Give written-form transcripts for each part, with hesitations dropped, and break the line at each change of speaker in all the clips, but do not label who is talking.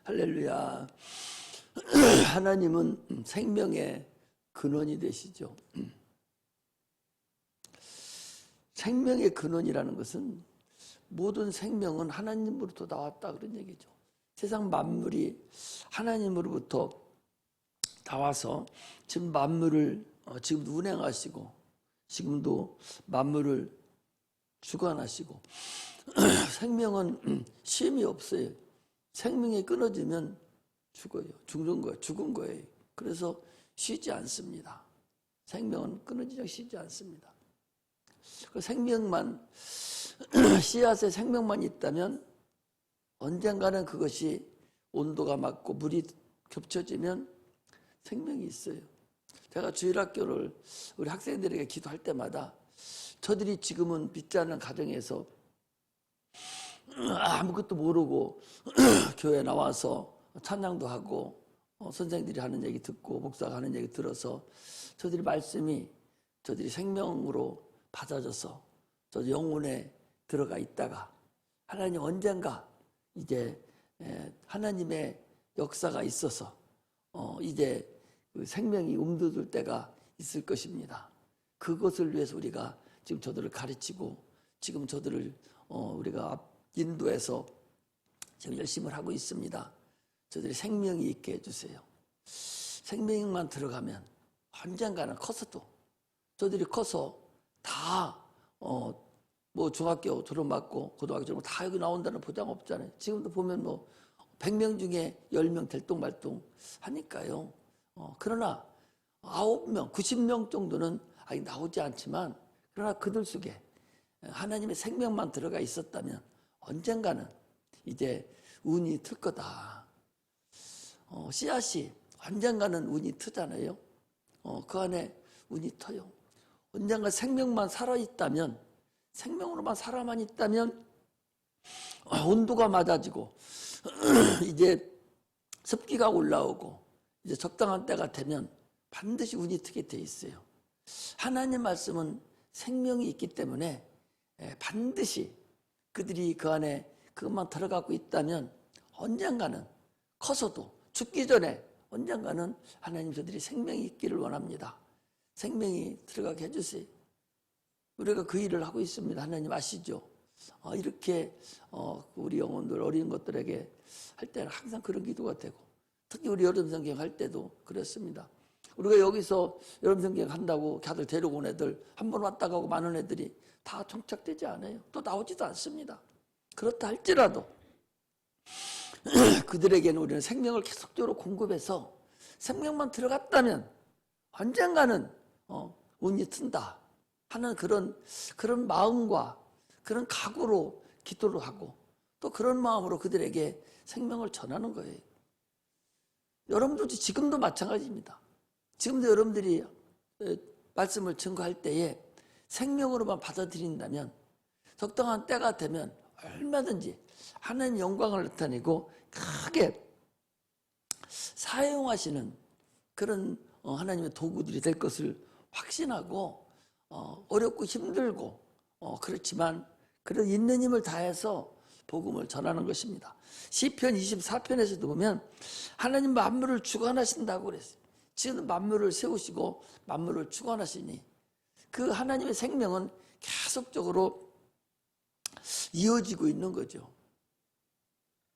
할렐루야. 하나님은 생명의 근원이 되시죠. 생명의 근원이라는 것은 모든 생명은 하나님으로부터 나왔다 그런 얘기죠. 세상 만물이 하나님으로부터 나와서 지금 만물을 지금도 운행하시고 지금도 만물을 주관하시고 생명은 쉼이 없어요. 생명이 끊어지면 죽어요. 죽은 거예요. 그래서 쉬지 않습니다. 생명은 끊어지지 쉬지 않습니다. 그 생명만 씨앗에 생명만 있다면 언젠가는 그것이 온도가 맞고 물이 겹쳐지면 생명이 있어요. 제가 주일학교를 우리 학생들에게 기도할 때마다 저들이 지금은 빛지 않은 가정에서 아무것도 모르고 교회 나와서 찬양도 하고 선생들이 하는 얘기 듣고 목사가 하는 얘기 들어서 저들이 말씀이 저들이 생명으로 받아져서 저 영혼에 들어가 있다가 하나님 언젠가 이제 하나님의 역사가 있어서 이제 그 생명이 움켜들 때가 있을 것입니다. 그것을 위해서 우리가 지금 저들을 가르치고 지금 저들을 우리가 인도해서 지금 열심히 하고 있습니다. 저들이 생명이 있게 해주세요. 생명만 들어가면 언젠가는 커서도 저들이 커서 다 뭐 중학교 졸업받고 고등학교 졸업 다 여기 나온다는 보장 없잖아요. 지금도 보면 뭐 100명 중에 10명 될똥말똥 하니까요. 그러나 9명, 90명 정도는 아직 나오지 않지만 그러나 그들 속에 하나님의 생명만 들어가 있었다면 언젠가는 이제 운이 틀 거다. 씨앗이 언젠가는 운이 트잖아요. 그 안에 운이 터요. 언젠가 생명만 살아있다면 생명으로만 살아만 있다면 온도가 맞아지고 이제 습기가 올라오고 이제 적당한 때가 되면 반드시 운이 트게 돼 있어요. 하나님 말씀은 생명이 있기 때문에 반드시 그들이 그 안에 그것만 들어가고 있다면 언젠가는 커서도 죽기 전에 언젠가는 하나님 저들이 생명이 있기를 원합니다. 생명이 들어가게 해주세요. 우리가 그 일을 하고 있습니다. 하나님 아시죠? 이렇게 우리 영혼들 어린 것들에게 할 때는 항상 그런 기도가 되고 특히 우리 여름 성경 할 때도 그랬습니다. 우리가 여기서 여름 성경 한다고 다들 데리고 온 애들 한 번 왔다 가고 많은 애들이 다 정착되지 않아요. 또 나오지도 않습니다. 그렇다 할지라도 그들에게는 우리는 생명을 계속적으로 공급해서 생명만 들어갔다면 언젠가는 운이 튼다 하는 그런 마음과 그런 각오로 기도를 하고 또 그런 마음으로 그들에게 생명을 전하는 거예요. 여러분도 지금도 마찬가지입니다. 지금도 여러분들이 말씀을 증거할 때에 생명으로만 받아들인다면 적당한 때가 되면 얼마든지 하나님 영광을 나타내고 크게 사용하시는 그런 하나님의 도구들이 될 것을 확신하고 어렵고 힘들고 그렇지만 그런 있는 힘을 다해서 복음을 전하는 것입니다. 시편 24편에서도 보면 하나님 만물을 주관하신다고 그랬어요. 지금 만물을 세우시고 만물을 주관하시니 그 하나님의 생명은 계속적으로 이어지고 있는 거죠.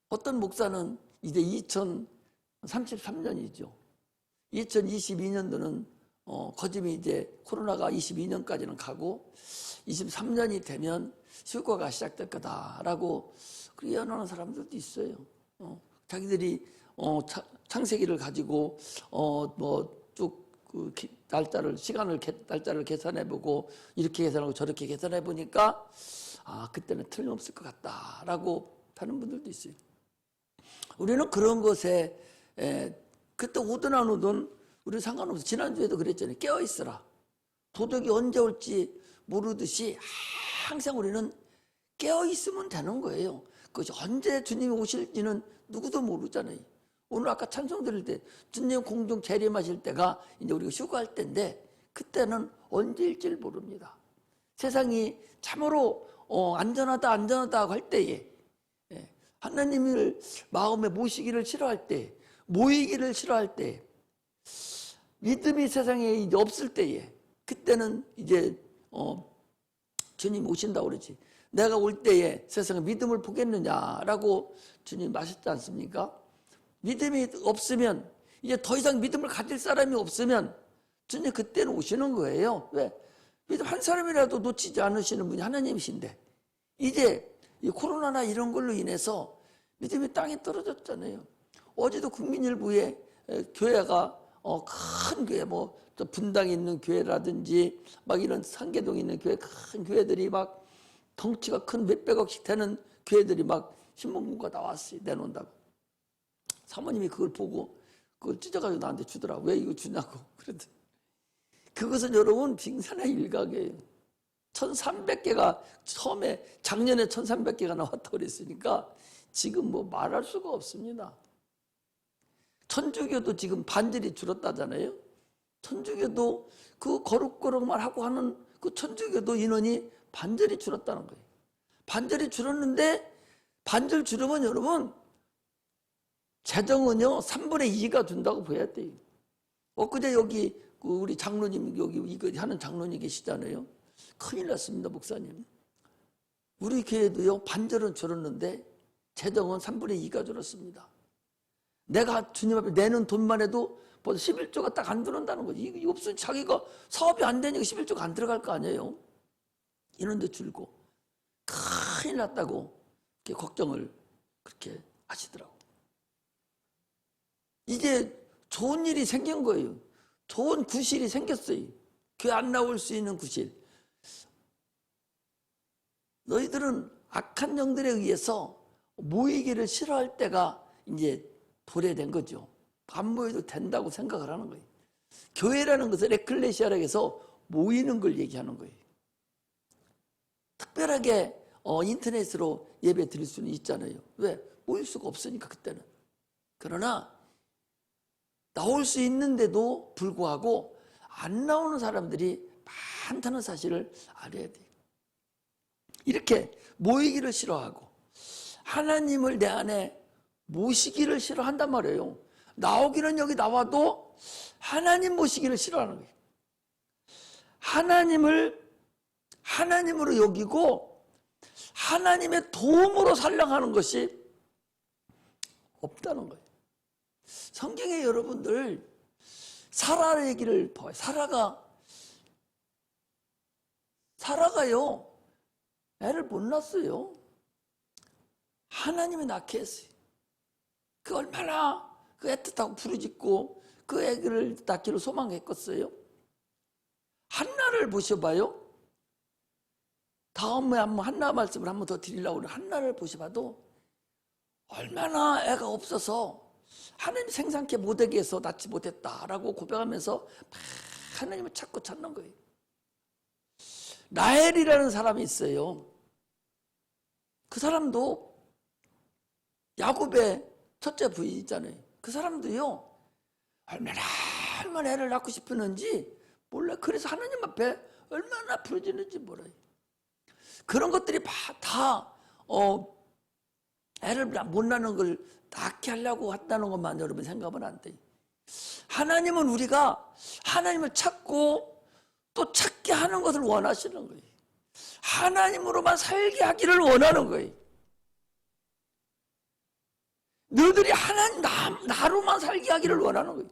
어떤 목사는 이제 2033년이죠. 2022년도는 거짓이 이제 코로나가 22년까지는 가고 23년이 되면 휴가가 시작될 거다라고 그렇게 예언하는 사람들도 있어요. 자기들이 창세기를 가지고 뭐 쭉 그 날짜를 계산해보고 이렇게 계산하고 저렇게 계산해보니까 그때는 틀림없을 것 같다라고 하는 분들도 있어요. 우리는 그런 것에 그때 오든 안 오든 우리 상관없어. 지난주에도 그랬잖아요. 깨어있어라. 도덕이 언제 올지 모르듯이 항상 우리는 깨어있으면 되는 거예요. 그것이 언제 주님이 오실지는 누구도 모르잖아요. 오늘 아까 찬송 드릴 때 주님 공중 재림하실 때가 이제 우리가 휴가할 때인데 그때는 언제일지를 모릅니다. 세상이 참으로 안전하다 할 때에 하나님을 마음에 모시기를 싫어할 때, 모이기를 싫어할 때, 믿음이 세상에 이제 없을 때에, 그때는 이제 주님 오신다고 그러지. 내가 올 때에 세상에 믿음을 보겠느냐라고 주님 하셨지 않습니까? 믿음이 없으면, 이제 더 이상 믿음을 가질 사람이 없으면 주님 그때는 오시는 거예요. 왜? 믿음 한 사람이라도 놓치지 않으시는 분이 하나님이신데, 이제 이 코로나나 이런 걸로 인해서 믿음이 땅에 떨어졌잖아요. 어제도 국민일보에 교회가 큰 교회, 뭐 분당에 있는 교회라든지 막 이런 상계동에 있는 교회, 큰 교회들이 막 덩치가 큰 몇백억씩 되는 교회들이 막 신문공고가 나왔어요. 내놓는다고. 사모님이 그걸 보고 그걸 찢어가지고 나한테 주더라고. 왜 이거 주냐고. 그러더니 그것은 여러분 빙산의 일각이에요. 1300개가 처음에 작년에 1300개가 나왔다고 그랬으니까 지금 뭐 말할 수가 없습니다. 천주교도 지금 반절이 줄었다잖아요. 천주교도 그 거룩거룩만 하고 하는 그 천주교도 인원이 반절이 줄었다는 거예요. 반절이 줄었는데 반절 줄으면 여러분 재정은요 3분의 2가 준다고 보여야 돼요. 엊그제 여기 우리 장로님 여기 이거 하는 장로님 계시잖아요. 큰일 났습니다, 목사님. 우리 교회도요 반절은 줄었는데 재정은 3분의 2가 줄었습니다. 내가 주님 앞에 내는 돈만 해도 벌써 11조가 딱 안 들어온다는 거지. 이거 없으면 자기가 사업이 안 되니까 11조가 안 들어갈 거 아니에요. 이런데 줄고 큰일 났다고 이렇게 걱정을 그렇게 하시더라고. 이제 좋은 일이 생긴 거예요. 좋은 구실이 생겼어요. 교회 안 나올 수 있는 구실. 너희들은 악한 영들에 의해서 모이기를 싫어할 때가 이제 도래된 거죠. 안 모여도 된다고 생각을 하는 거예요. 교회라는 것은 에클레시아라고 해서 모이는 걸 얘기하는 거예요. 특별하게 인터넷으로 예배 드릴 수는 있잖아요. 왜? 모일 수가 없으니까 그때는. 그러나 나올 수 있는데도 불구하고 안 나오는 사람들이 많다는 사실을 알아야 돼요. 이렇게 모이기를 싫어하고 하나님을 내 안에 모시기를 싫어한단 말이에요. 나오기는 여기 나와도 하나님 모시기를 싫어하는 거예요. 하나님으로 여기고 하나님의 도움으로 살려가는 것이 없다는 거예요. 성경에 여러분들 사라 얘기를 봐요. 사라가요 애를 못 낳았어요. 하나님이 낳게 했어요. 그 얼마나 그 애틋하고 부르짖고 그 애를 낳기를 소망했겠어요. 한나를 보셔봐요. 다음에 한번 한나 말씀을 한번 더 드리려고 그래요. 한나를 보셔봐도 얼마나 애가 없어서 하나님 생산케 못하게 해서 낳지 못했다라고 고백하면서 막 하나님을 찾고 찾는 거예요. 라헬이라는 사람이 있어요. 그 사람도 야곱의 첫째 부인이잖아요. 그 사람도요 얼마나 애를 낳고 싶었는지 몰라. 그래서 하나님 앞에 얼마나 부르짖는지 몰라요. 그런 것들이 다 애를 못 낳는 걸 낳게 하려고 했다는 것만 여러분 생각하면 안 돼요. 하나님은 우리가 하나님을 찾고 또 찾게 하는 것을 원하시는 거예요. 하나님으로만 살게 하기를 원하는 거예요. 너희들이 하나님 나로만 살게 하기를 원하는 거예요.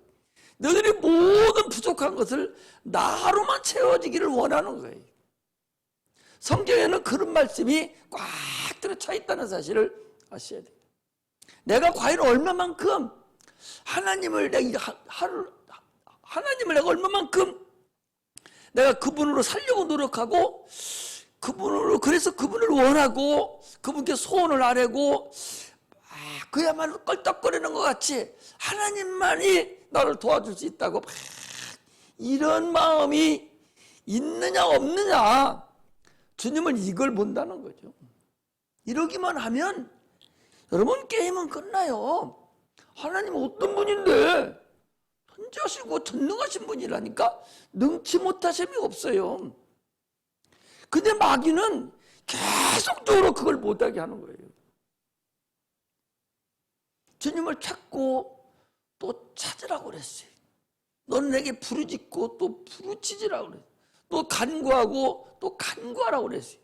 너희들이 모든 부족한 것을 나로만 채워지기를 원하는 거예요. 성경에는 그런 말씀이 꽉 들어차 있다는 사실을 아셔야 돼요. 내가 과연 얼마만큼 하나님을 내가 얼마만큼 내가 그분으로 살려고 노력하고 그래서 그분을 원하고 그분께 소원을 아뢰고 그야말로 껄떡거리는 것 같이 하나님만이 나를 도와줄 수 있다고 이런 마음이 있느냐 없느냐 주님은 이걸 본다는 거죠. 이러기만 하면 여러분 게임은 끝나요. 하나님은 어떤 분인데 존재하시고 전능하신 분이라니까 능치 못하심이 없어요. 근데 마귀는 계속적으로 그걸 못하게 하는 거예요. 주님을 찾고 또 찾으라고 그랬어요. 너는 내게 부르짖고 또 부르짖으라고 그랬어요. 또 간구하고 또 간구하라고 그랬어요.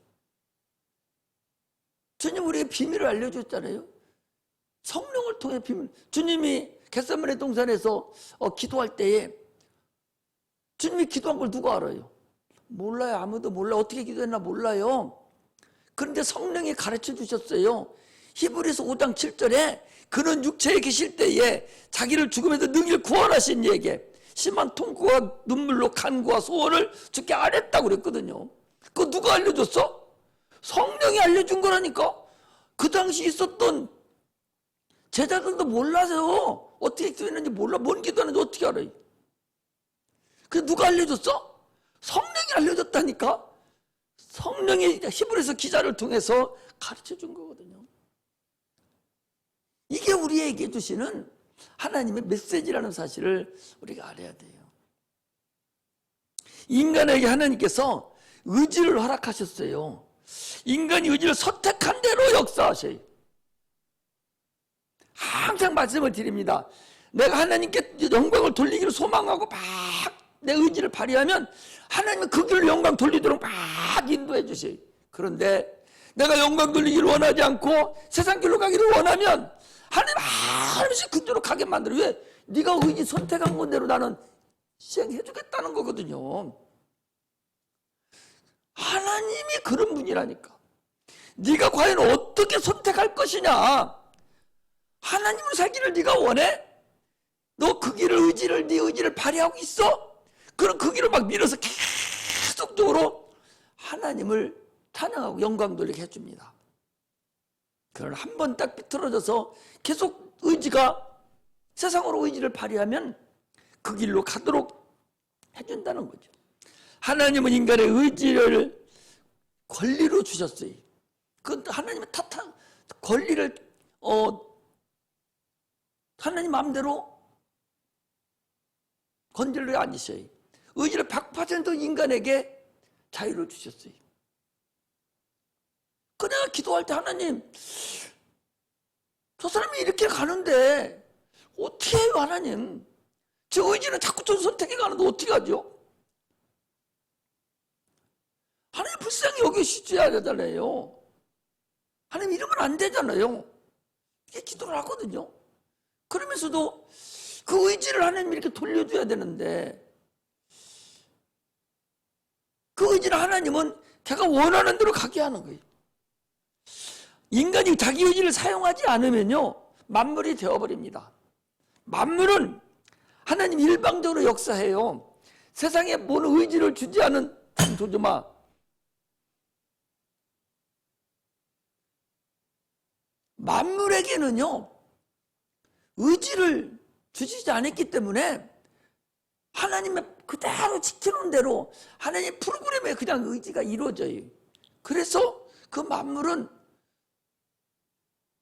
주님 우리에게 비밀을 알려줬잖아요. 성령을 통해 비밀. 주님이 겟세마네 동산에서 기도할 때에 주님이 기도한 걸 누가 알아요? 몰라요. 아무도 몰라요. 어떻게 기도했나 몰라요. 그런데 성령이 가르쳐 주셨어요. 히브리서 5장 7절에 그는 육체에 계실 때에 자기를 죽음에서 능히 구원하신 이에게 심한 통곡과 눈물로 간구와 소원을 주께 아뢰었다고 그랬거든요. 그거 누가 알려줬어? 성령이 알려준 거라니까. 그 당시 있었던 제자들도 몰라서 어떻게 기도했는지 몰라. 뭔 기도하는지 어떻게 알아요? 그 누가 알려줬어? 성령이 알려줬다니까. 성령이 히브리서 기자를 통해서 가르쳐 준 거거든요. 이게 우리에게 주시는 하나님의 메시지라는 사실을 우리가 알아야 돼요. 인간에게 하나님께서 의지를 허락하셨어요. 인간이 의지를 선택한 대로 역사하셔요. 항상 말씀을 드립니다. 내가 하나님께 영광을 돌리기를 소망하고 막 내 의지를 발휘하면 하나님은 그 길로 영광 돌리도록 막 인도해 주세요. 그런데 내가 영광 돌리기를 원하지 않고 세상 길로 가기를 원하면 하나님 한없이 그대로 가게 만들어. 왜? 네가 의지 선택한 건대로 나는 시행해 주겠다는 거거든요. 하나님이 그런 분이라니까. 네가 과연 어떻게 선택할 것이냐. 하나님을 살기를 네가 원해? 너 그 길을 네 의지를 발휘하고 있어? 그럼 그 길을 막 밀어서 계속적으로 하나님을 찬양하고 영광 돌리게 해줍니다. 그러나 한 번 딱 비틀어져서 계속 의지가 세상으로 의지를 발휘하면 그 길로 가도록 해준다는 거죠. 하나님은 인간의 의지를 권리로 주셨어요. 그 하나님의 탓한 권리를 하나님 마음대로 건질러 앉으셔요. 의지를 100% 인간에게 자유를 주셨어요. 그냥 기도할 때 하나님, 저 사람이 이렇게 가는데 어떻게 해요 하나님? 제 의지는 자꾸 저 선택해 가는데 어떻게 하죠? 하나님 불쌍히 여기셔야 되잖아요. 하나님 이러면 안 되잖아요. 이게 기도를 하거든요. 그러면서도 그 의지를 하나님 이렇게 돌려줘야 되는데 그 의지를 하나님은 걔가 원하는 대로 가게 하는 거예요. 인간이 자기 의지를 사용하지 않으면요 만물이 되어버립니다. 만물은 하나님 일방적으로 역사해요. 세상에 뭔 의지를 주지 않은 조조마 만물에게는요 의지를 주시지 않았기 때문에 하나님의 그대로 지켜놓은 대로 하나님의 프로그램에 그냥 의지가 이루어져요. 그래서 그 만물은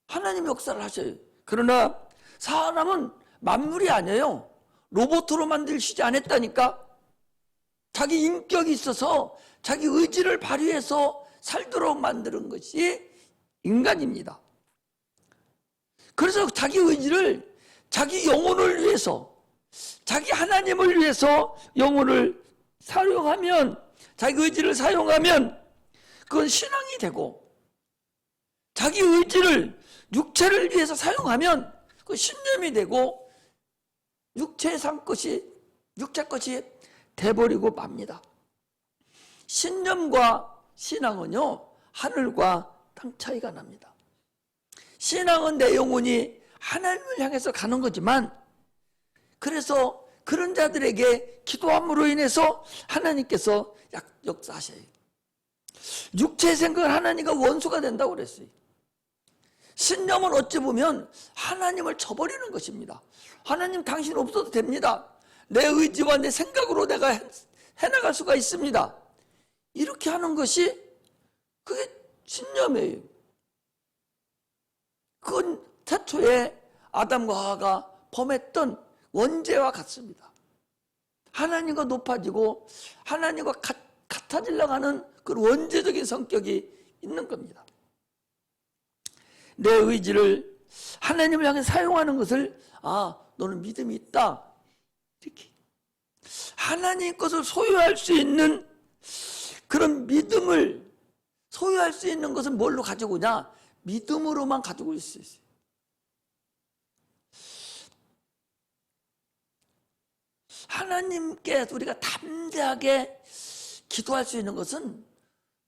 하나님의 역사를 하셔요. 그러나 사람은 만물이 아니에요. 로봇으로 만들시지 않았다니까. 자기 인격이 있어서 자기 의지를 발휘해서 살도록 만드는 것이 인간입니다. 그래서 자기 의지를 자기 영혼을 위해서 자기 하나님을 위해서 영혼을 사용하면 자기 의지를 사용하면 그건 신앙이 되고 자기 의지를 육체를 위해서 사용하면 그 신념이 되고 육체 것이 돼버리고 맙니다. 신념과 신앙은요 하늘과 땅 차이가 납니다. 신앙은 내 영혼이 하나님을 향해서 가는 거지만 그래서 그런 자들에게 기도함으로 인해서 하나님께서 역사하셔요. 육체의 생각은 하나님과 원수가 된다고 그랬어요. 신념은 어찌 보면 하나님을 저버리는 것입니다. 하나님 당신 없어도 됩니다. 내 의지와 내 생각으로 내가 해나갈 수가 있습니다. 이렇게 하는 것이 그게 신념이에요. 그건 태초에 아담과 하와가 범했던 원죄와 같습니다. 하나님과 높아지고 하나님과 같아지려고 하는 그런 원죄적인 성격이 있는 겁니다. 내 의지를 하나님을 향해 사용하는 것을 너는 믿음이 있다. 이렇게 하나님 것을 소유할 수 있는 그런 믿음을 소유할 수 있는 것은 뭘로 가지고 오냐? 믿음으로만 가지고 올 수 있어요. 하나님께 우리가 담대하게 기도할 수 있는 것은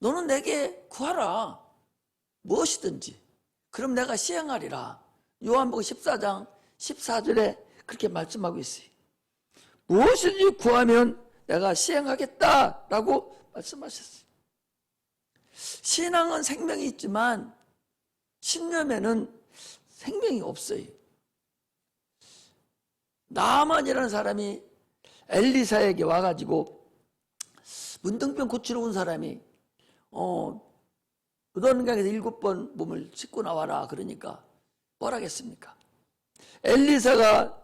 너는 내게 구하라. 무엇이든지. 그럼 내가 시행하리라. 요한복음 14장 14절에 그렇게 말씀하고 있어요. 무엇이든지 구하면 내가 시행하겠다라고 말씀하셨어요. 신앙은 생명이 있지만 신념에는 생명이 없어요. 나아만이라는 사람이 엘리사에게 와가지고 문둥병 고치러 온 사람이 요단강에서 7번 몸을 씻고 나와라 그러니까 뭐라겠습니까? 엘리사가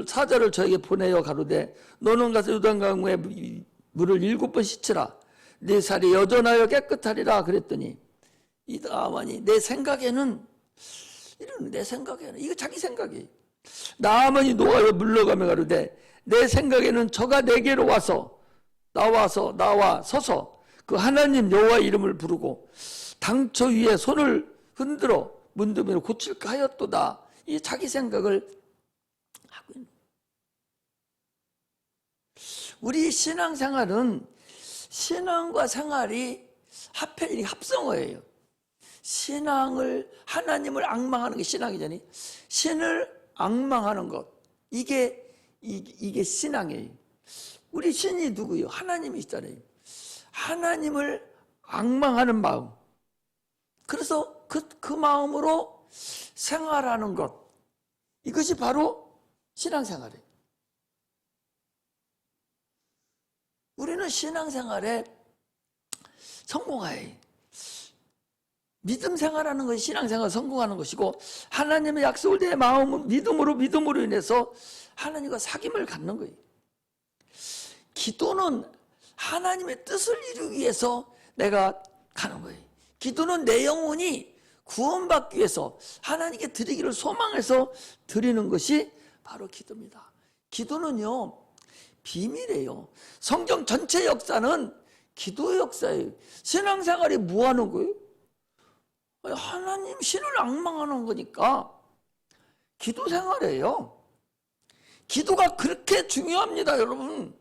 사자를 저에게 보내어 가로되 너는 가서 요단강에 물을 7번 씻으라. 네 살이 여전하여 깨끗하리라 그랬더니 이 나아만이 내 생각에는 이거 자기 생각이에요. 나아만이 노하여 물러가며 가로되 내 생각에는 저가 내게로 나와 서서 그 하나님 여호와 이름을 부르고 당처 위에 손을 흔들어 문둥병을 고칠까 하였도다. 이 자기 생각을 하고 있는. 우리 신앙생활은 신앙과 생활이 합성어예요. 신앙을 하나님을 앙망하는 게 신앙이잖아요. 신을 앙망하는 것 이게 신앙이에요. 우리 신이 누구예요? 하나님이시잖아요. 하나님을 앙망하는 마음. 그래서 그 마음으로 생활하는 것. 이것이 바로 신앙생활이에요. 우리는 신앙생활에 성공해야 해요. 믿음 생활하는 것이 신앙생활 성공하는 것이고 하나님의 약속을 내 마음은 믿음으로 인해서 하나님과 사귐을 갖는 거예요. 기도는 하나님의 뜻을 이루기 위해서 내가 가는 거예요. 기도는 내 영혼이 구원받기 위해서 하나님께 드리기를 소망해서 드리는 것이 바로 기도입니다. 기도는요 비밀이에요. 성경 전체 역사는 기도의 역사예요. 신앙생활이 뭐 하는 거예요? 하나님 신을 앙망하는 거니까 기도 생활이에요. 기도가 그렇게 중요합니다, 여러분.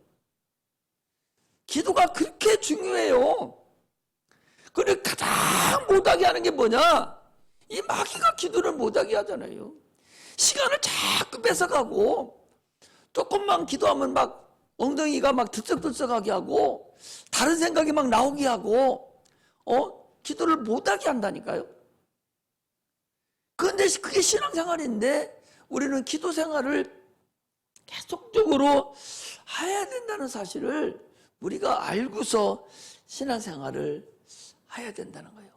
기도가 그렇게 중요해요. 그런데 가장 못하게 하는 게 뭐냐? 이 마귀가 기도를 못하게 하잖아요. 시간을 자꾸 뺏어가고 조금만 기도하면 막 엉덩이가 막 들썩들썩하게 하고 다른 생각이 막 나오게 하고 기도를 못하게 한다니까요. 그런데 그게 신앙생활인데 우리는 기도 생활을 계속적으로 해야 된다는 사실을 우리가 알고서 신앙생활을 해야 된다는 거예요.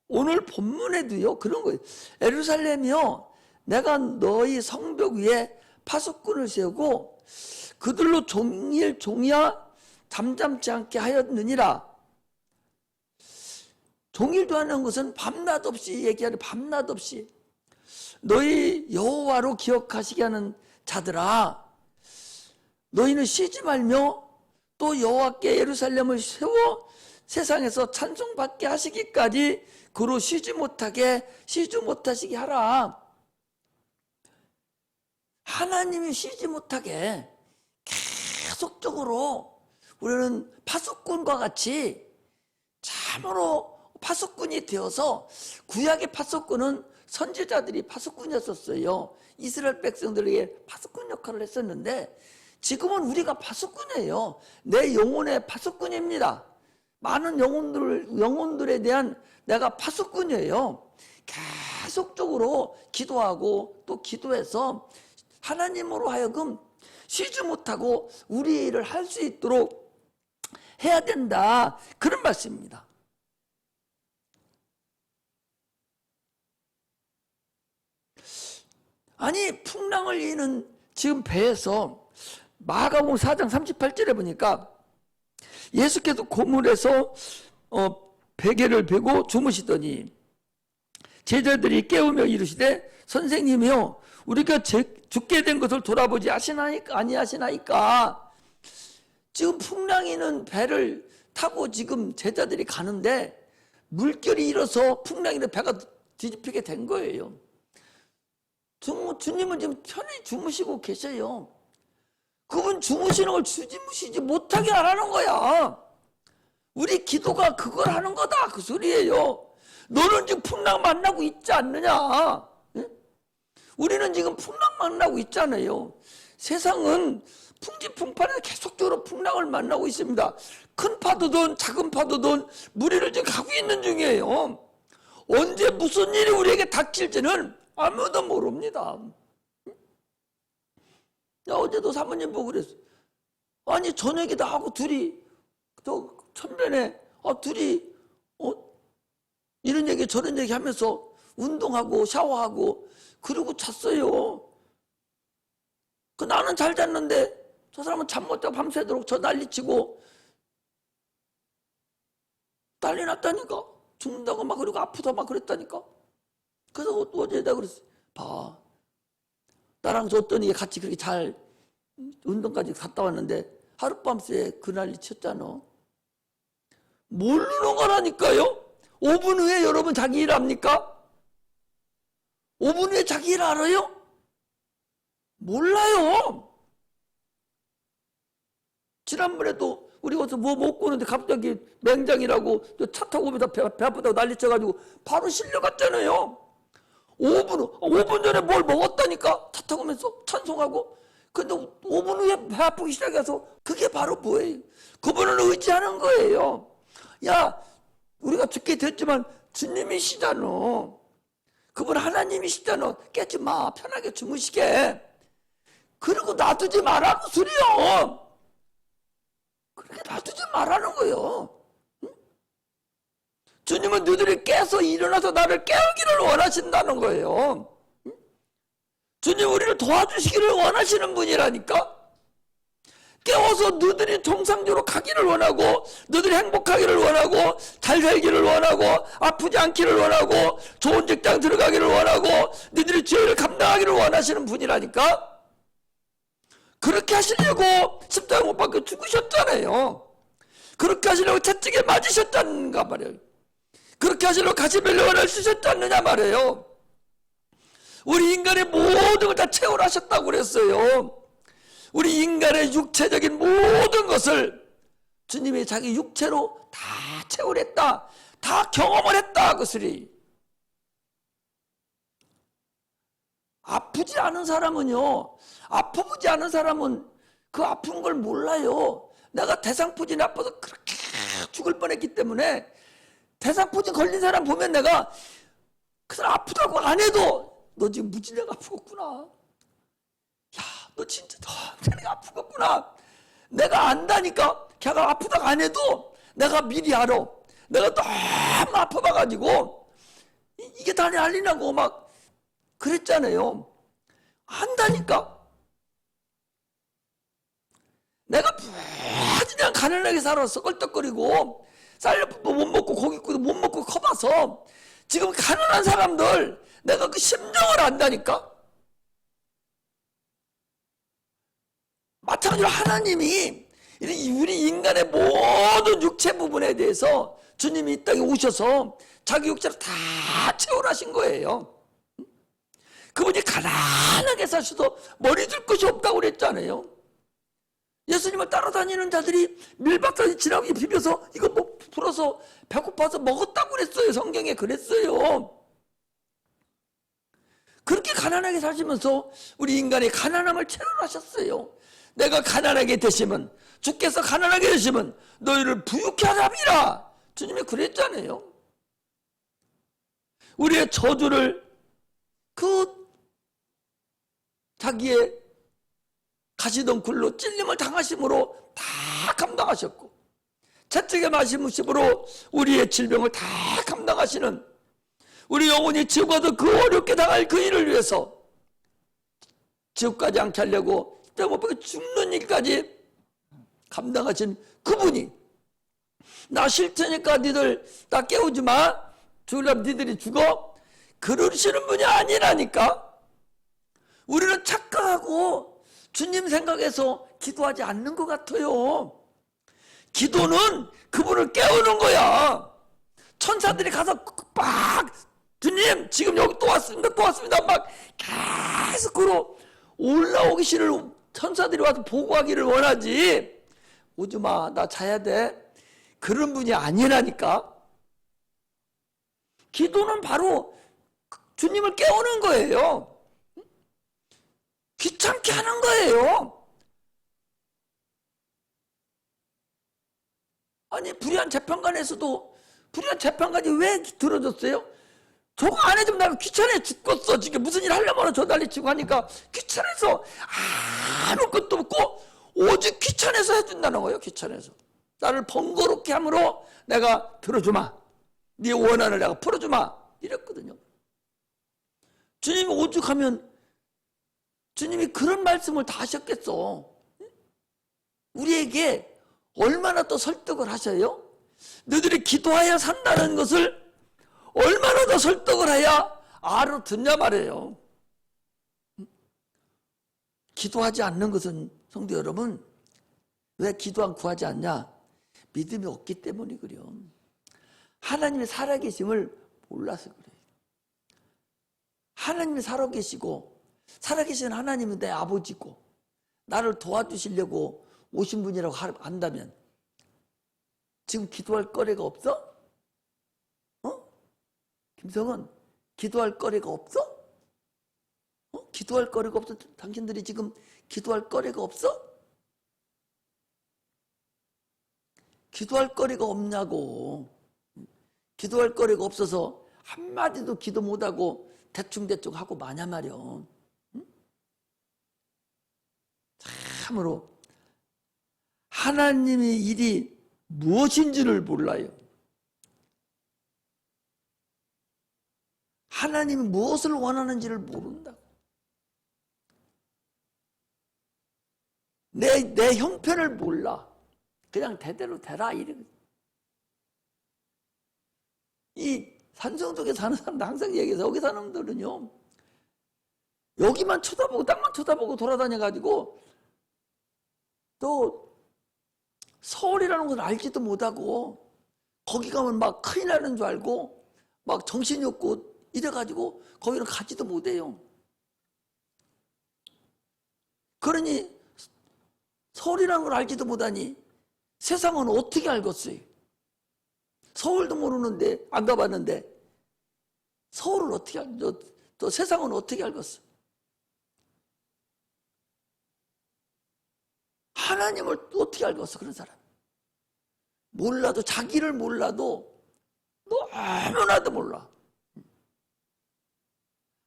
오늘 본문에도요 그런 거예요. 예루살렘이요 내가 너희 성벽 위에 파수꾼을 세우고 그들로 종이야 잠잠치 않게 하였느니라. 종일도 하는 것은 밤낮 없이 얘기하는 밤낮 없이 너희 여호와로 기억하시게 하는 자들아 너희는 쉬지 말며 또 여호와께 예루살렘을 세워 세상에서 찬송받게 하시기까지 그로 쉬지 못하시게 하라. 하나님이 쉬지 못하게 계속적으로 우리는 파수꾼과 같이 참으로 파수꾼이 되어서 구약의 파수꾼은 선지자들이 파수꾼이었었어요. 이스라엘 백성들에게 파수꾼 역할을 했었는데 지금은 우리가 파수꾼이에요. 내 영혼의 파수꾼입니다. 많은 영혼들에 대한 내가 파수꾼이에요. 계속적으로 기도하고 또 기도해서 하나님으로 하여금 쉬지 못하고 우리 일을 할 수 있도록 해야 된다. 그런 말씀입니다. 아니 풍랑을 이는 지금 배에서 마가복음 4장 38절에 보니까 예수께서 고물에서 베개를 베고 주무시더니 제자들이 깨우며 이르시되 선생님이요 우리가 죽게 된 것을 돌아보지 아니하시나이까. 지금 풍랑이는 배를 타고 지금 제자들이 가는데 물결이 일어서 풍랑이는 배가 뒤집히게 된 거예요. 주님은 지금 편히 주무시고 계셔요. 그분 주무시는 걸 주무시지 못하게 하라는 거야. 우리 기도가 그걸 하는 거다 그 소리예요. 너는 지금 풍랑 만나고 있지 않느냐? 응? 우리는 지금 풍랑 만나고 있잖아요. 세상은 풍지풍파에 계속적으로 풍랑을 만나고 있습니다. 큰 파도든 작은 파도든 무리를 지금 가고 있는 중이에요. 언제 무슨 일이 우리에게 닥칠지는 아무도 모릅니다. 야, 어제도 사모님 보고 그랬어. 아니 저녁에 나하고 둘이 저 천변에 둘이 이런 얘기 저런 얘기 하면서 운동하고 샤워하고 그러고 잤어요. 나는 잘 잤는데 저 사람은 잠 못 자고 밤새도록 저 난리치고 난리 났다니까. 죽는다고 막 그러고 아프다 막 그랬다니까. 그래서 어제 내가 그랬어. 봐, 나랑 저 어떤 이게 같이 그렇게 잘 운동까지 갔다 왔는데 하룻밤새 그 난리 쳤잖아. 모르는 거라니까요. 5분 후에 여러분 자기 일 합니까? 5분 후에 자기 일 알아요? 몰라요. 지난번에도 우리 가서 뭐 먹고 오는데 갑자기 맹장이라고 차 타고 오면서 배 아프다고 난리 쳐가지고 바로 실려갔잖아요. 5분 전에 뭘 먹었다니까. 차 타고 오면서 찬송하고. 근데 5분 후에 배 아프기 시작해서 그게 바로 뭐예요? 그분을 의지하는 거예요. 야, 우리가 죽게 됐지만 주님이시잖아. 그분 하나님이시잖아. 깨지 마. 편하게 주무시게. 그리고 놔두지 말라고 소리요. 그렇게 놔두지 말라는 거예요. 응? 주님은 너희들이 깨서 일어나서 나를 깨우기를 원하신다는 거예요. 응? 주님 우리를 도와주시기를 원하시는 분이라니까. 깨워서 너희들이 정상적으로 가기를 원하고 너희들이 행복하기를 원하고 잘 살기를 원하고 아프지 않기를 원하고 좋은 직장 들어가기를 원하고 너희들이 죄를 감당하기를 원하시는 분이라니까. 그렇게 하시려고 십자가 못 박혀 죽으셨잖아요. 그렇게 하시려고 채찍에 맞으셨다는가 말이에요. 그렇게 하시려고 가시멜로wan을 쓰셨지 않느냐 말이에요. 우리 인간의 모든 걸 다 채울하셨다고 그랬어요. 우리 인간의 육체적인 모든 것을 주님이 자기 육체로 다 채울했다. 다 경험을 했다 그 소리. 아프지 않은 사람은요, 아프지 않은 사람은 그 아픈 걸 몰라요. 내가 대상포진이 아파서 그렇게 죽을 뻔했기 때문에 대상포진 걸린 사람 보면 내가 그 사람 아프다고 안 해도 너 지금 무지내가 아프겠구나. 야, 너 진짜 너무 아프겠구나. 내가 안다니까. 걔가 아프다고 안 해도 내가 미리 알아. 내가 너무 아파봐가지고 이게 다 난리나고 막 그랬잖아요. 안다니까. 내가 그냥 가난하게 살았어. 껄떡거리고 쌀밥도 못 먹고 고깃국도 못 먹고 커봐서 지금 가난한 사람들 내가 그 심정을 안다니까. 마찬가지로 하나님이 우리 인간의 모든 육체 부분에 대해서 주님이 이 땅에 오셔서 자기 육체를 다 채울하신 거예요. 그분이 가난하게 사셔도 머리 들 것이 없다고 그랬잖아요. 예수님을 따라다니는 자들이 밀박까지 지나가게 비벼서 이거 뭐 풀어서 배고파서 먹었다고 그랬어요. 성경에 그랬어요. 그렇게 가난하게 사시면서 우리 인간의 가난함을 채울하셨어요. 내가 가난하게 되시면, 주께서 가난하게 되시면 너희를 부유케 하랍니다. 주님이 그랬잖아요. 우리의 저주를 그 자기의 가시던 굴로 찔림을 당하심으로 다 감당하셨고, 채찍에 맞으심으로 우리의 질병을 다 감당하시는, 우리 영혼이 지옥과도 그 어렵게 당할 그 일을 위해서 지옥까지 않게 하려고 죽는 일까지 감당하신 그분이, 나 싫다니까 니들 나 깨우지 마, 죽으려면 니들이 죽어, 그러시는 분이 아니라니까. 우리는 착각하고 주님 생각해서 기도하지 않는 것 같아요. 기도는 그분을 깨우는 거야. 천사들이 가서 막 주님 지금 여기 또 왔습니다 또 왔습니다 막 계속 그러 올라오기를 천사들이 와서 보고하기를 원하지. 오지마 나 자야 돼 그런 분이 아니라니까. 기도는 바로 주님을 깨우는 거예요. 귀찮게 하는 거예요. 아니 불의한 재판관에서도 불의한 재판관이 왜 들어줬어요? 저거 안 해주면 내가 귀찮아 죽겠어. 지금 무슨 일 하려면 저 난리치고 하니까 귀찮아서 아무것도 없고 오직 귀찮아서 해준다는 거예요. 귀찮아서 나를 번거롭게 함으로 내가 들어주마. 네 원한을 내가 풀어주마 이랬거든요. 주님이 오죽하면 주님이 그런 말씀을 다 하셨겠어. 우리에게 얼마나 또 설득을 하셔요? 너희들이 기도하여 산다는 것을 얼마나 더 설득을 해야 알아듣냐 말이에요. 기도하지 않는 것은 성도 여러분 왜 기도한 구하지 않냐? 믿음이 없기 때문이 그래요. 하나님의 살아계심을 몰라서 그래요. 하나님이 살아계시고 살아계신 하나님은 내 아버지고 나를 도와주시려고 오신 분이라고 한다면 지금 기도할 거리가 없어? 김성은 기도할 거리가 없어? 기도할 거리가 없어? 당신들이 지금 기도할 거리가 없어? 기도할 거리가 없냐고. 기도할 거리가 없어서 한마디도 기도 못하고 대충대충 하고 마냐 말이야. 참으로 하나님의 일이 무엇인지를 몰라요. 하나님이 무엇을 원하는지를 모른다고. 내 형편을 몰라. 그냥 대대로 되라 이러거든. 이 산성동에 사는 사람들 항상 얘기해서 여기 사는 분들은요 여기만 쳐다보고 땅만 쳐다보고 돌아다녀가지고 또 서울이라는 것을 알지도 못하고 거기 가면 막 큰일 나는 줄 알고 막 정신이 없고 이래가지고 거기는 가지도 못해요. 그러니 서울이라는 걸 알지도 못하니 세상은 어떻게 알겠어요? 서울도 모르는데 안 가봤는데 서울을 어떻게 또 세상은 어떻게 알겠어? 하나님을 어떻게 알겠어? 그런 사람 몰라도 자기를 몰라도 너무나도 몰라.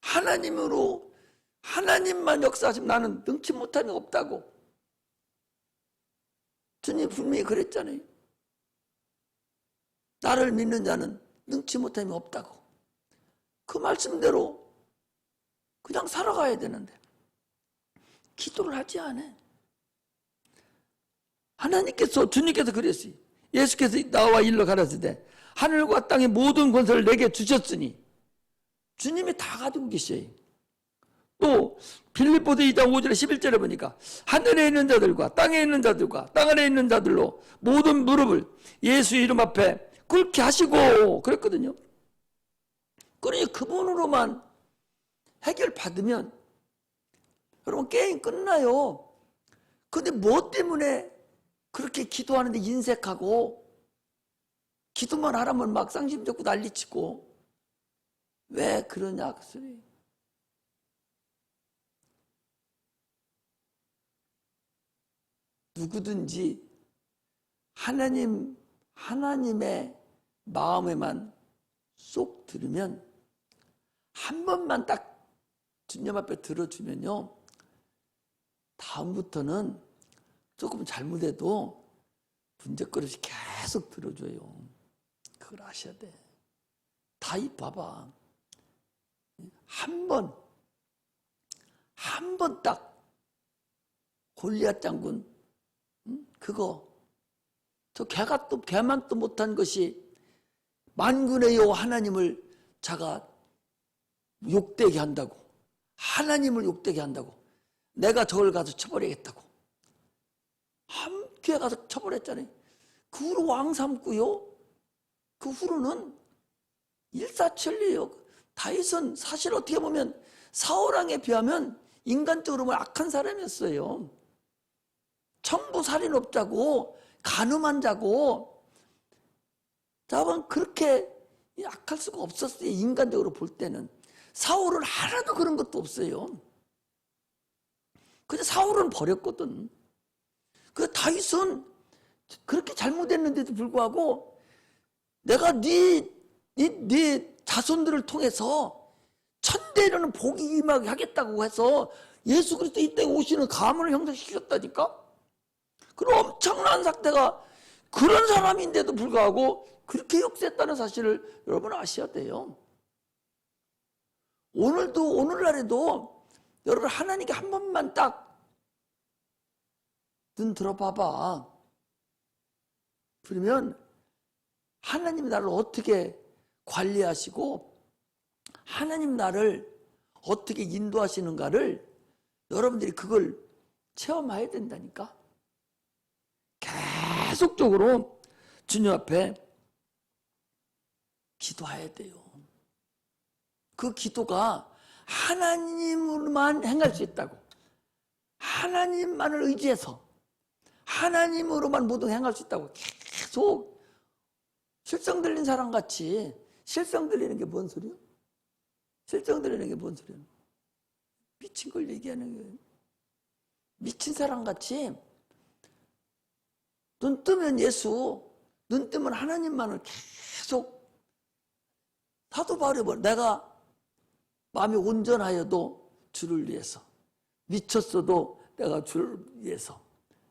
하나님으로 하나님만 역사하시면 나는 능치 못함이 없다고 주님 분명히 그랬잖아요. 나를 믿는 자는 능치 못함이 없다고. 그 말씀대로 그냥 살아가야 되는데 기도를 하지 않아. 하나님께서 주님께서 그랬어요. 예수께서 나와 일러 가라사대 하늘과 땅의 모든 권세를 내게 주셨으니 주님이 다 가지고 계셔요. 또 빌립보서 2장 5절에 11절에 보니까 하늘에 있는 자들과 땅에 있는 자들과 땅 아래에 있는 자들로 모든 무릎을 예수 이름 앞에 꿇게 하시고 그랬거든요. 그러니 그분으로만 해결받으면 여러분 게임 끝나요. 근데 뭐 때문에 그렇게 기도하는데 인색하고 기도만 하라면 막 쌍심 잡고 난리치고 왜 그러냐 그 소리. 누구든지 하나님의 마음에만 쏙 들으면 한 번만 딱 주님 앞에 들어주면요 다음부터는 조금 잘못해도 분재거리없이 계속 들어줘요. 그걸 아셔야 돼. 다윗 봐봐. 한 번 딱 골리앗 장군 그거 저 개만 또 못한 것이 만군의 여호와 하나님을 자가 욕되게 한다고, 하나님을 욕되게 한다고, 내가 저걸 가서 쳐버리겠다고 함께 가서 쳐버렸잖아요. 그 후로 왕 삼고요. 그 후로는 일사천리예요. 다윗은 사실 어떻게 보면 사울왕에 비하면 인간적으로 악한 사람이었어요. 청부살인업자고 간음한 자고, 자만 그렇게 악할 수가 없었어요. 인간적으로 볼 때는. 사울은 하나도 그런 것도 없어요. 근데 사울은 버렸거든. 그 다윗은 그렇게 잘못했는데도 불구하고 내가 네 자손들을 통해서 천대 이르는 복이 임하게 하겠다고 해서 예수 그리스도 이 땅에 오시는 가문을 형성시켰다니까. 그런 엄청난 사태가, 그런 사람인데도 불구하고 그렇게 역사했다는 사실을 여러분 아셔야 돼요. 오늘날에도 여러분 하나님께 한 번만 딱 눈 들어봐봐. 그러면 하나님 나를 어떻게 관리하시고 하나님 나를 어떻게 인도하시는가를 여러분들이 그걸 체험해야 된다니까. 계속적으로 주님 앞에 기도해야 돼요. 그 기도가 하나님으로만 행할 수 있다고. 하나님만을 의지해서 하나님으로만 모든 행할 수 있다고 계속 실성 들린 사람 같이. 실성 들리는 게 뭔 소리요? 실성 들리는 게 뭔 소리요? 미친 걸 얘기하는 거예요. 미친 사람 같이 눈 뜨면 예수, 눈 뜨면 하나님만을 계속. 사도 바울이 뭐 내가 마음이 온전하여도 주를 위해서, 미쳤어도 내가 주를 위해서,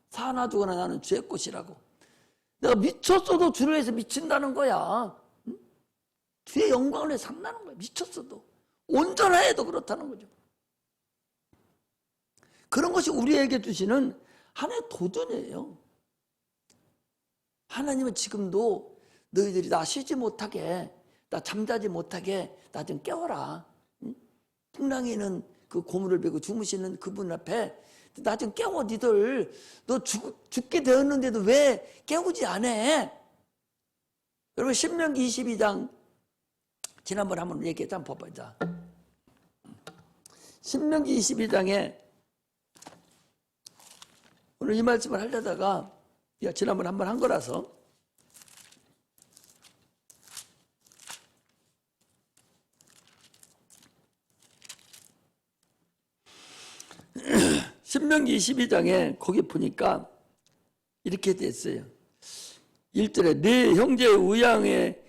사나 죽어나 나는 주의 꽃이라고. 내가 미쳤어도 주를 위해서 미친다는 거야. 응? 주의 영광을 위해서 산다는 거야. 미쳤어도. 온전하여도 그렇다는 거죠. 그런 것이 우리에게 주시는 하나의 도전이에요. 하나님은 지금도 너희들이 나 쉬지 못하게, 나 잠자지 못하게 나 좀 깨워라. 응? 풍랑이는 그 고물을 베고 주무시는 그분 앞에 나 좀 깨워. 니들 너 죽게 되었는데도 왜 깨우지 않아? 여러분 신명기 22장 지난번에 한번 얘기했지. 한번 봐보자. 신명기 22장에 오늘 이 말씀을 하려다가 지난번에 한번 한 거라서 신명기 22장에 거기 보니까 이렇게 됐어요. 1절에 네 형제의 의향에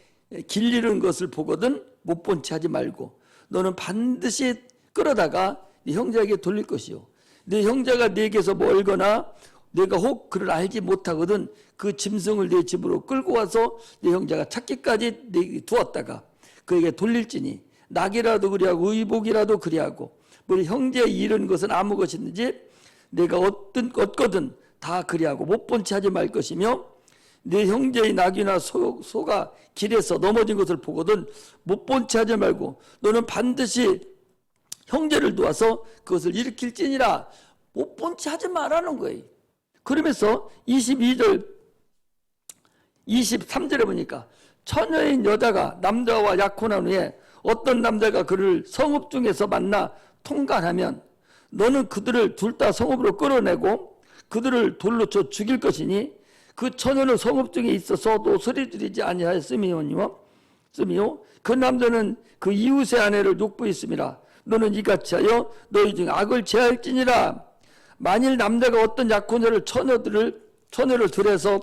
길리는 것을 보거든 못 본 채 하지 말고 너는 반드시 끌어다가 네 형제에게 돌릴 것이요. 네 형제가 네게서 멀거나 내가 혹 그를 알지 못하거든 그 짐승을 네 집으로 끌고 와서 네 형제가 찾기까지 네게 두었다가 그에게 돌릴지니 낙이라도 그리하고 의복이라도 그리하고 우리 형제의 잃은 것은 아무 것이든지 내가 얻거든 다 그리하고 못 본 채 하지 말 것이며 내 형제의 낙이나 소가 길에서 넘어진 것을 보거든 못 본 채 하지 말고 너는 반드시 형제를 도와서 그것을 일으킬지니라. 못 본 채 하지 말라는 거예요. 그러면서 22절 23절에 보니까 처녀인 여자가 남자와 약혼한 후에 어떤 남자가 그를 성읍 중에서 만나 통관하면 너는 그들을 둘 다 성읍으로 끌어내고 그들을 돌로 쳐 죽일 것이니 그 처녀는 성읍 중에 있어서도 소리 지르지 아니하였으미요. 그 남자는 그 이웃의 아내를 욕부했음이라. 너는 이같이 하여 너희 중 악을 제할지니라. 만일 남자가 어떤 약혼녀를 처녀를 들여서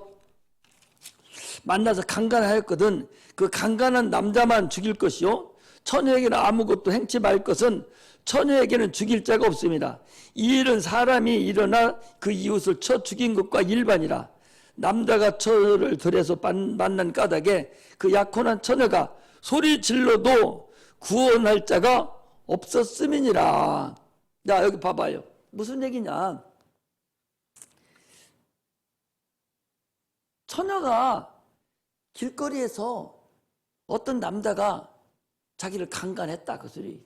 만나서 강간하였거든 그 강간한 남자만 죽일 것이요 처녀에게는 아무것도 행치 말 것은 처녀에게는 죽일 자가 없습니다. 이 일은 사람이 일어나 그 이웃을 쳐 죽인 것과 일반이라. 남자가 처녀를 들여서 만난 까닭에 그 약혼한 처녀가 소리 질러도 구원할 자가 없었음이니라. 자 여기 봐봐요. 무슨 얘기냐. 처녀가 길거리에서 어떤 남자가 자기를 강간했다 그 소리.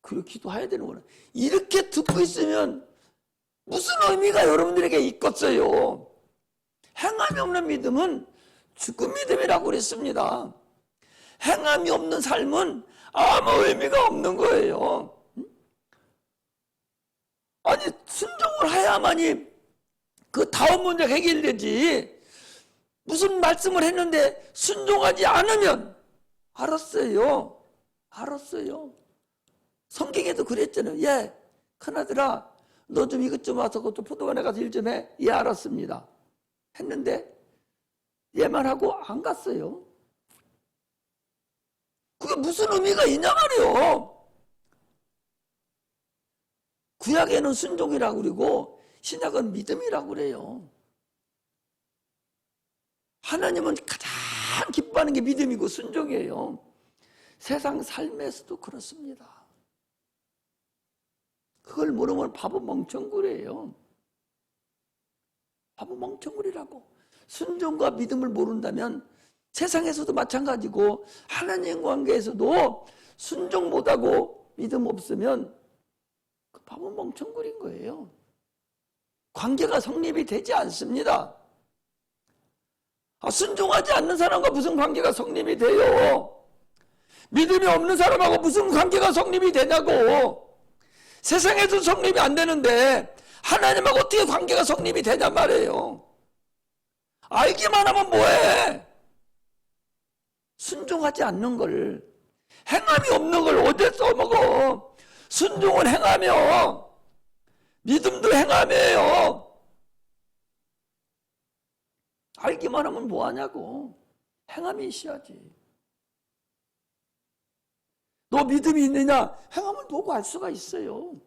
그렇게 기도해야 되는구나. 이렇게 듣고 있으면 무슨 의미가 여러분들에게 있겠어요? 행함이 없는 믿음은 죽은 믿음이라고 그랬습니다. 행함이 없는 삶은 아무 의미가 없는 거예요. 아니, 순종을 해야만이 그 다음 문제가 해결되지. 무슨 말씀을 했는데 순종하지 않으면 알았어요. 성경에도 그랬잖아요. 예, 큰아들아, 너 좀 이것 좀 와서 그것도 포도원에 가서 일 좀 해. 예, 알았습니다. 했는데 얘만 하고 안 갔어요. 그게 무슨 의미가 있냐 말이요. 구약에는 순종이라고 그러고 신약은 믿음이라고 그래요. 하나님은 가장 기뻐하는 게 믿음이고 순종이에요. 세상 삶에서도 그렇습니다. 그걸 모르면 바보 멍청구리예요. 바보 멍청구리라고. 순종과 믿음을 모른다면 세상에서도 마찬가지고 하나님 관계에서도 순종 못하고 믿음 없으면 그 바보 멍청구리인 거예요. 관계가 성립이 되지 않습니다. 순종하지 않는 사람과 무슨 관계가 성립이 돼요? 믿음이 없는 사람하고 무슨 관계가 성립이 되냐고. 세상에도 성립이 안 되는데 하나님하고 어떻게 관계가 성립이 되냔 말이에요. 알기만 하면 뭐해? 순종하지 않는 걸, 행함이 없는 걸 어디에 써먹어? 순종은 행하며 믿음도 행함이에요. 알기만 하면 뭐하냐고. 행함이 있어야지. 너 믿음이 있느냐? 행함을 보고 알 수가 있어요.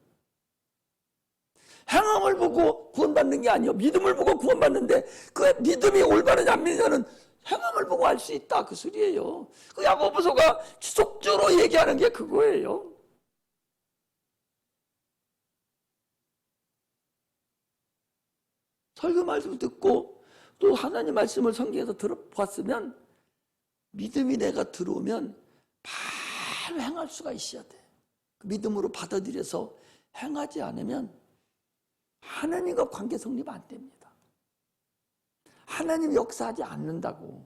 행함을 보고 구원받는 게 아니요. 믿음을 보고 구원받는데 그 믿음이 올바르냐 안 믿느냐는 행함을 보고 알 수 있다. 그 소리예요. 그 야고보서가 지속적으로 얘기하는 게 그거예요. 설교 말씀 듣고 또 하나님 말씀을 성경에서 들어봤으면 믿음이 내가 들어오면 바로 행할 수가 있어야 돼. 믿음으로 받아들여서 행하지 않으면 하나님과 관계 성립 안 됩니다. 하나님 역사하지 않는다고.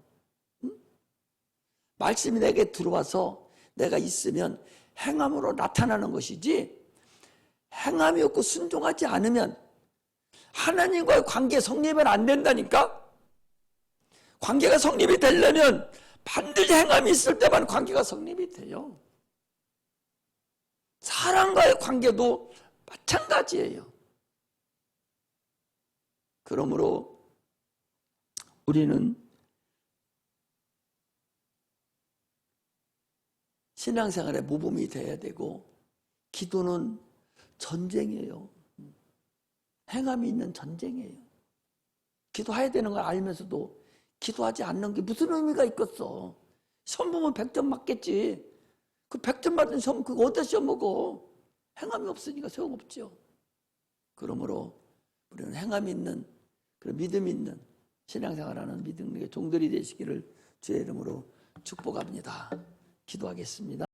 응? 말씀이 내게 들어와서 내가 있으면 행함으로 나타나는 것이지, 행함이 없고 순종하지 않으면 하나님과의 관계 성립은 안 된다니까. 관계가 성립이 되려면 반드시 행함이 있을 때만 관계가 성립이 돼요. 사람과의 관계도 마찬가지예요. 그러므로 우리는 신앙생활의 모범이 돼야 되고, 기도는 전쟁이에요. 행함이 있는 전쟁이에요. 기도해야 되는 걸 알면서도 기도하지 않는 게 무슨 의미가 있겠어. 시험 보면 100점 맞겠지. 그 100점 맞은 시험 그거 어디다 시험 먹어. 행함이 없으니까 소용없죠. 그러므로 우리는 행함이 있는, 그런 믿음 있는 신앙생활하는 믿음의 종들이 되시기를 주의 이름으로 축복합니다. 기도하겠습니다.